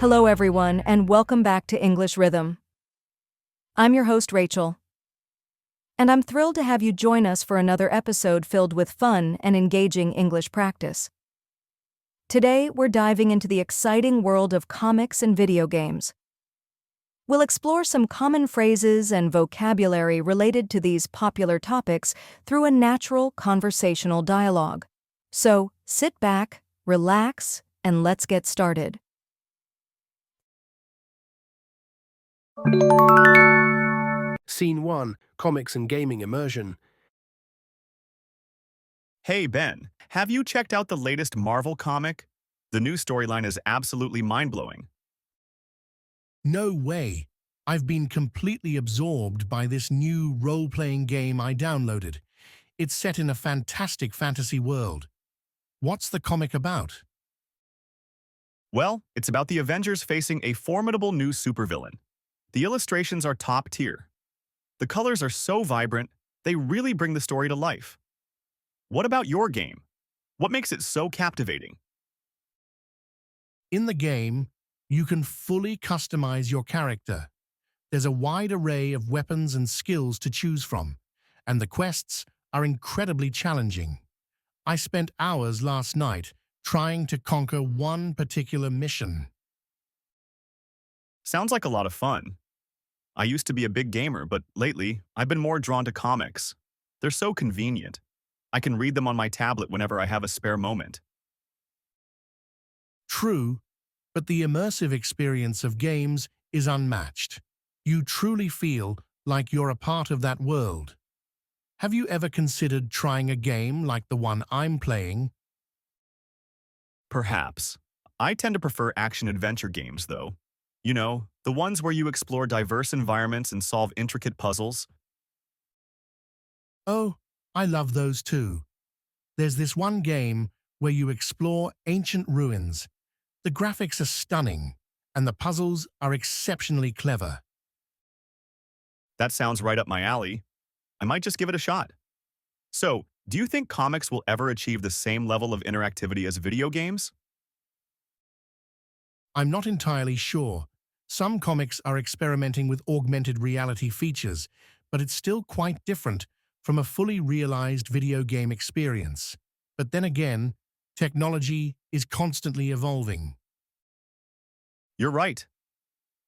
Hello, everyone, and welcome back to English Rhythm. I'm your host, Rachel, and I'm thrilled to have you join us for another episode filled with fun and engaging English practice. Today, we're diving into the exciting world of comics and video games. We'll explore some common phrases and vocabulary related to these popular topics through a natural conversational dialogue. So, sit back, relax, and let's get started. Scene 1, Comics and Gaming Immersion. Hey Ben, have you checked out the latest Marvel comic? The new storyline is absolutely mind-blowing. No way. I've been completely absorbed by this new role-playing game I downloaded. It's set in a fantastic fantasy world. What's the comic about? Well, it's about the Avengers facing a formidable new supervillain. The illustrations are top tier. The colors are so vibrant, they really bring the story to life. What about your game? What makes it so captivating? In the game, you can fully customize your character. There's a wide array of weapons and skills to choose from, and the quests are incredibly challenging. I spent hours last night trying to conquer one particular mission. Sounds like a lot of fun. I used to be a big gamer, but lately, I've been more drawn to comics. They're so convenient. I can read them on my tablet whenever I have a spare moment. True, but the immersive experience of games is unmatched. You truly feel like you're a part of that world. Have you ever considered trying a game like the one I'm playing? Perhaps. I tend to prefer action-adventure games, though. You know, the ones where you explore diverse environments and solve intricate puzzles. Oh, I love those too. There's this one game where you explore ancient ruins. The graphics are stunning, and the puzzles are exceptionally clever. That sounds right up my alley. I might just give it a shot. So, do you think comics will ever achieve the same level of interactivity as video games? I'm not entirely sure. Some comics are experimenting with augmented reality features, but it's still quite different from a fully realized video game experience. But then again, technology is constantly evolving. You're right.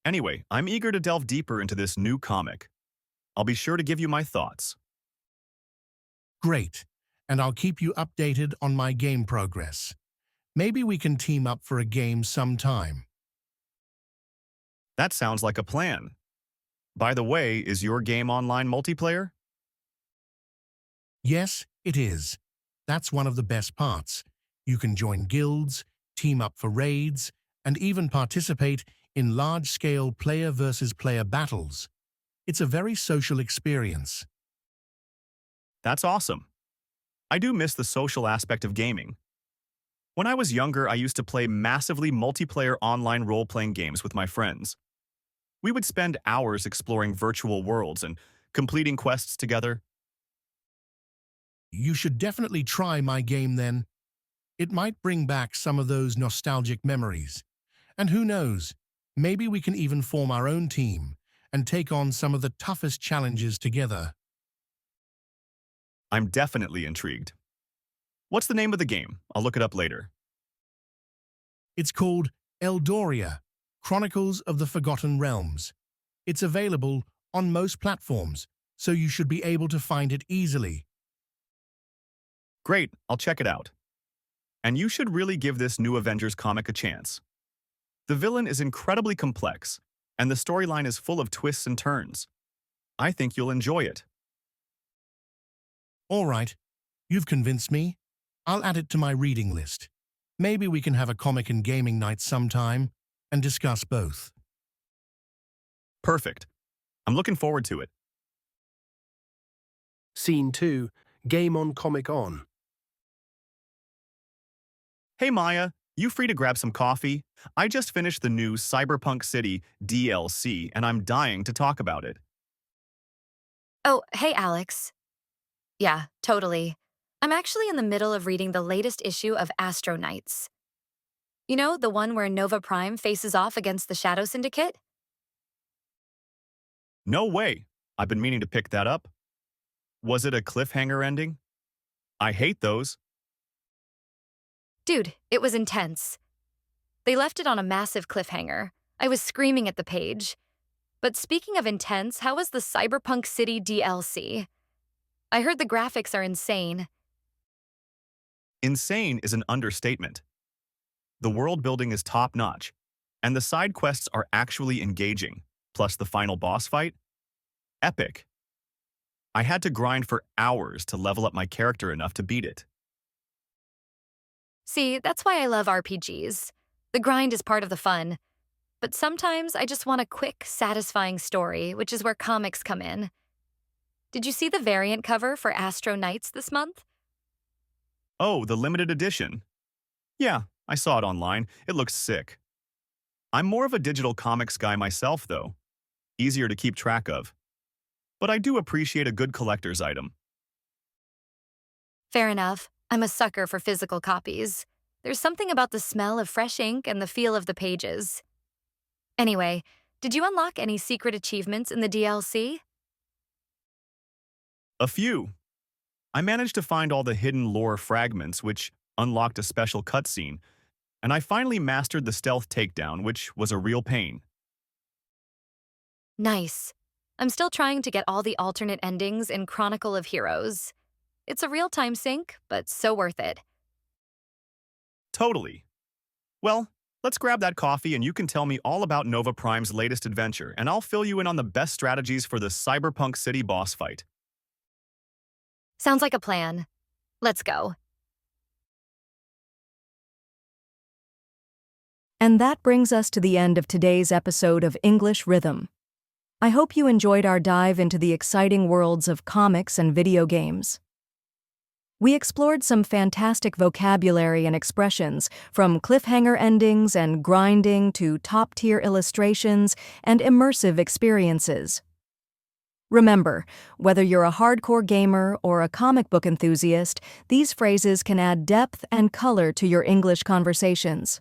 Anyway, I'm eager to delve deeper into this new comic. I'll be sure to give you my thoughts. Great, and I'll keep you updated on my game progress. Maybe we can team up for a game sometime. That sounds like a plan. By the way, is your game online multiplayer? Yes, it is. That's one of the best parts. You can join guilds, team up for raids, and even participate in large-scale player-versus-player battles. It's a very social experience. That's awesome. I do miss the social aspect of gaming. When I was younger, I used to play massively multiplayer online role-playing games with my friends. We would spend hours exploring virtual worlds and completing quests together. You should definitely try my game then. It might bring back some of those nostalgic memories. And who knows, maybe we can even form our own team and take on some of the toughest challenges together. I'm definitely intrigued. What's the name of the game? I'll look it up later. It's called Eldoria, Chronicles of the Forgotten Realms. It's available on most platforms, so you should be able to find it easily. Great, I'll check it out. And you should really give this new Avengers comic a chance. The villain is incredibly complex, and the storyline is full of twists and turns. I think you'll enjoy it. All right, you've convinced me. I'll add it to my reading list. Maybe we can have a comic and gaming night sometime and discuss both. Perfect. I'm looking forward to it. Scene 2, Game on Comic On. Hey Maya, you free to grab some coffee? I just finished the new Cyberpunk City DLC, and I'm dying to talk about it. Oh, hey, Alex. Yeah, totally. I'm actually in the middle of reading the latest issue of Astro Knights. You know, the one where Nova Prime faces off against the Shadow Syndicate? No way. I've been meaning to pick that up. Was it a cliffhanger ending? I hate those. Dude, it was intense. They left it on a massive cliffhanger. I was screaming at the page. But speaking of intense, how was the Cyberpunk City DLC? I heard the graphics are insane. Insane is an understatement. The world building is top-notch, and the side quests are actually engaging, plus the final boss fight? Epic. I had to grind for hours to level up my character enough to beat it. See, that's why I love RPGs. The grind is part of the fun. But sometimes I just want a quick, satisfying story, which is where comics come in. Did you see the variant cover for Astro Knights this month? Oh, the limited edition. Yeah, I saw it online. It looks sick. I'm more of a digital comics guy myself, though. Easier to keep track of. But I do appreciate a good collector's item. Fair enough. I'm a sucker for physical copies. There's something about the smell of fresh ink and the feel of the pages. Anyway, did you unlock any secret achievements in the DLC? A few. I managed to find all the hidden lore fragments, which unlocked a special cutscene, and I finally mastered the stealth takedown, which was a real pain. Nice. I'm still trying to get all the alternate endings in Chronicle of Heroes. It's a real-time sync, but so worth it. Totally. Well, let's grab that coffee and you can tell me all about Nova Prime's latest adventure, and I'll fill you in on the best strategies for the Cyberpunk City boss fight. Sounds like a plan. Let's go. And that brings us to the end of today's episode of English Rhythm. I hope you enjoyed our dive into the exciting worlds of comics and video games. We explored some fantastic vocabulary and expressions, from cliffhanger endings and grinding to top-tier illustrations and immersive experiences. Remember, whether you're a hardcore gamer or a comic book enthusiast, these phrases can add depth and color to your English conversations.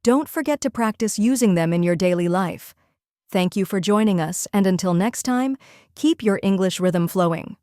Don't forget to practice using them in your daily life. Thank you for joining us, and until next time, keep your English rhythm flowing.